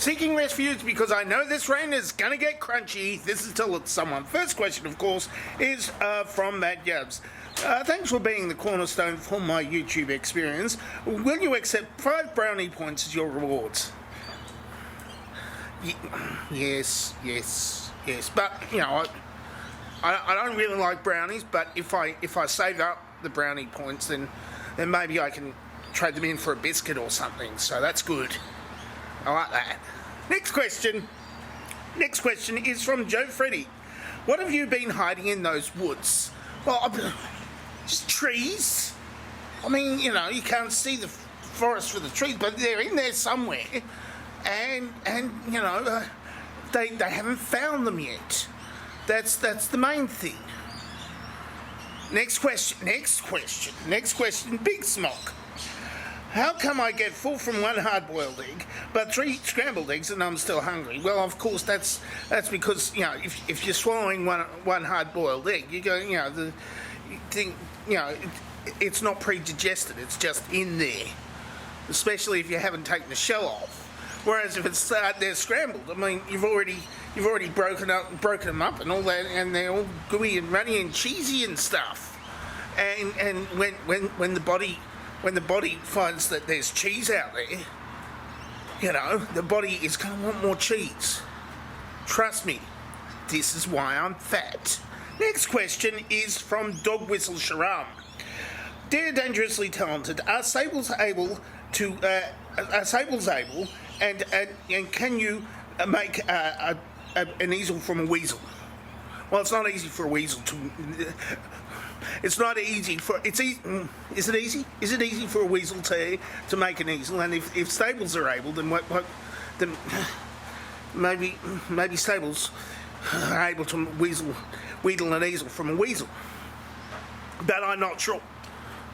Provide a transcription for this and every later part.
Seeking refuge because I know this rain is gonna get crunchy. This is till it's someone. First question, of course, is from Matt Yabs. Thanks for being the cornerstone for my YouTube experience. Will you accept 5 brownie points as your rewards? Yes. But you know, I don't really like brownies. But if I save up the brownie points, then maybe I can trade them in for a biscuit or something. So that's good. I like that. Next question is from Joe Freddy. What have you been hiding in those woods? Well, just trees. I mean, you know, you can't see the forest for the trees, but they're in there somewhere. And you know, they haven't found them yet. That's the main thing. Next question, Big Smock. How come I get full from 1 hard-boiled egg, but 3 scrambled eggs and I'm still hungry? Well, of course, that's because, you know, if you're swallowing one hard-boiled egg, you go, you know, it's not pre-digested, it's just in there, especially if you haven't taken the shell off. Whereas if it's they're scrambled, I mean, you've already broken them up and all that, and they're all gooey and runny and cheesy and stuff. And when the body finds that there's cheese out there, you know, the body is going to want more cheese. Trust me, this is why I'm fat. Next question is from Dog Whistle Sharam. Dear Dangerously Talented, are sables able, and can you make an easel from a weasel? Well, it's not easy for a weasel to. It's not easy for. Is it easy? Is it easy for a weasel to make an easel? And if stables are able, then then maybe stables are able to wheedle an easel from a weasel. But I'm not sure,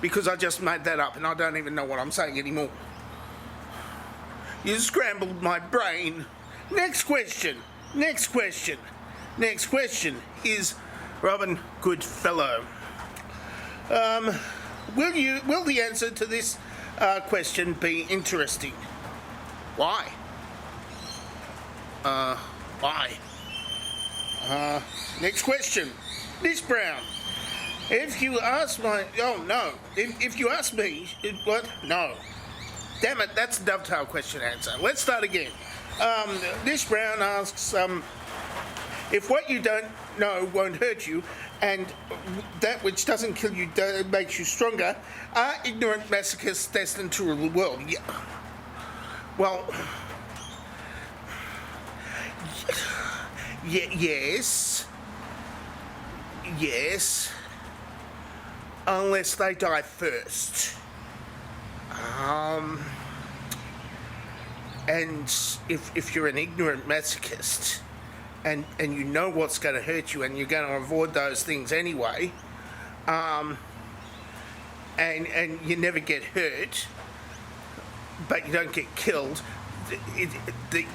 because I just made that up and I don't even know what I'm saying anymore. You scrambled my brain. Next question is Robin Goodfellow. Will the answer to this question be interesting? Why? Why? Next question. Liz Brown. If you ask If you ask me, what? No. Damn it, that's a dovetail question answer. Let's start again. Liz Brown asks, if what you don't know won't hurt you, and that which doesn't kill you makes you stronger, are ignorant masochists destined to rule the world? Yeah. Well, yes, unless they die first. And if you're an ignorant masochist, and you know what's going to hurt you, and you're going to avoid those things anyway, and you never get hurt, but you don't get killed,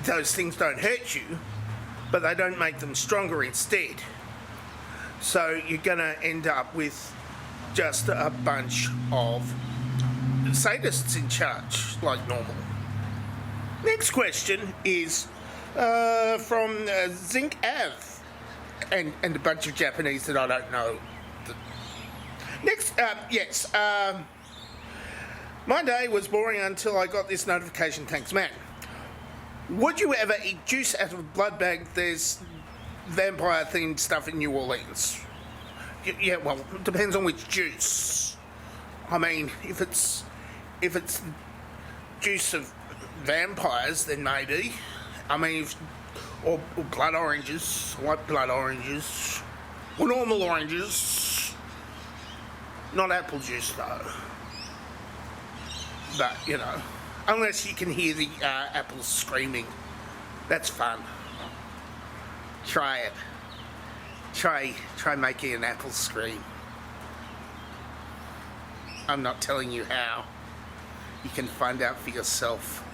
those things don't hurt you, but they don't make them stronger instead. So you're going to end up with just a bunch of sadists in charge, like normal. Next question is from Zinc Av, and a bunch of Japanese that I don't know. Next, my day was boring until I got this notification. Thanks, man. Would you ever eat juice out of a blood bag? There's vampire-themed stuff in New Orleans. Yeah, well, it depends on which juice. I mean, if it's juice of vampires, then maybe. I mean, or blood oranges, white blood oranges, or normal oranges. Not apple juice, though. But, you know, unless you can hear the apples screaming. That's fun. Try it. Try making an apple scream. I'm not telling you how. You can find out for yourself.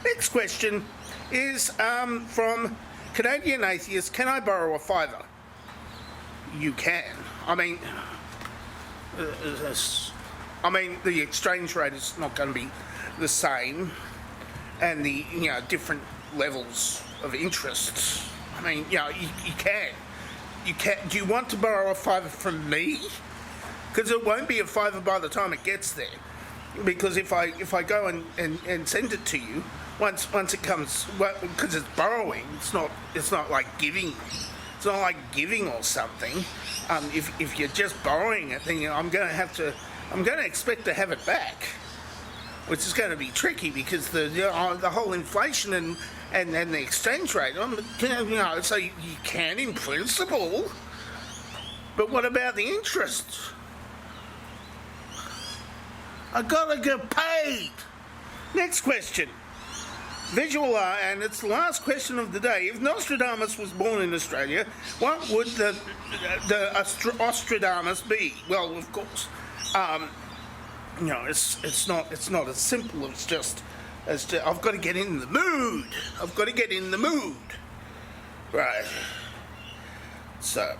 Next question is from Canadian Atheist. Can I borrow a $5? You can. I mean, the exchange rate is not going to be the same, and the different levels of interest. I mean, you know, you can. You can. Do you want to borrow a fiver from me? Because it won't be a fiver by the time it gets there. Because if I go and send it to you, once it comes, because it's borrowing, it's not like giving. It's not like giving or something. If you're just borrowing it, then I'm going to expect to have it back, which is going to be tricky because the whole inflation and the exchange rate. So you can in principle, but what about the interest? I gotta get paid. Next question. Visual art, and it's the last question of the day. If Nostradamus was born in Australia, what would the Nostradamus be? Well, of course, it's not as simple as just I've got to get in the mood. I've got to get in the mood. Right. So,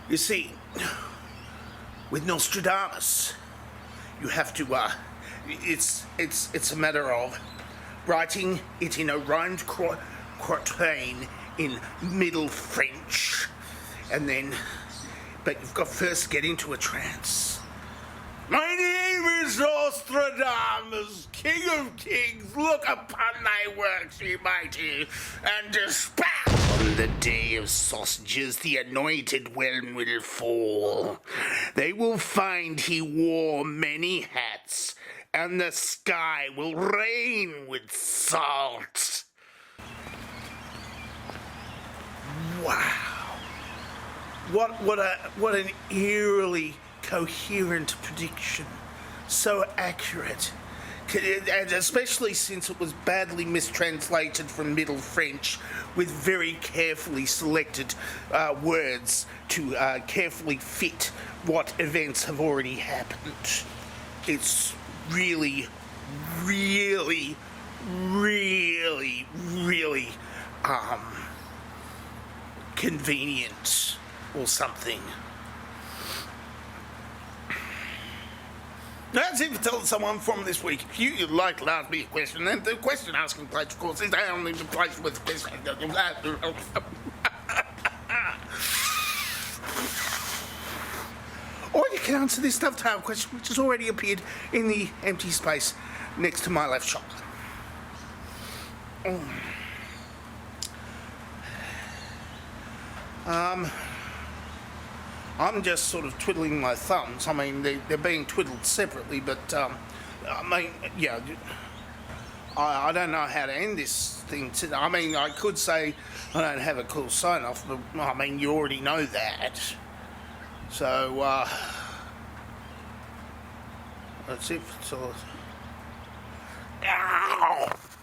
you see, with Nostradamus, you have to. It's a matter of writing it in a rhymed quatrain in Middle French, and then, but you've got first to get into a trance. My name is Nostradamus, King of Kings. Look upon thy works, ye mighty, and dispatch. On the day of sausages, the anointed one will fall. They will find he wore many hats, and the sky will rain with salt. Wow. What an eerily coherent prediction. So accurate. And especially since it was badly mistranslated from Middle French with very carefully selected words to carefully fit what events have already happened. It's really, really, really, really convenient or something. That's it for telling someone from this week. If you'd like to ask me a question, then the question asking place, of course, is the only place with question. Or you can answer this dovetail question, which has already appeared in the empty space next to my left shoulder. I'm just sort of twiddling my thumbs. I mean, they're being twiddled separately, but I mean, yeah, I don't know how to end this thing today. I mean, I could say I don't have a cool sign-off, but I mean, you already know that. So, that's it. So.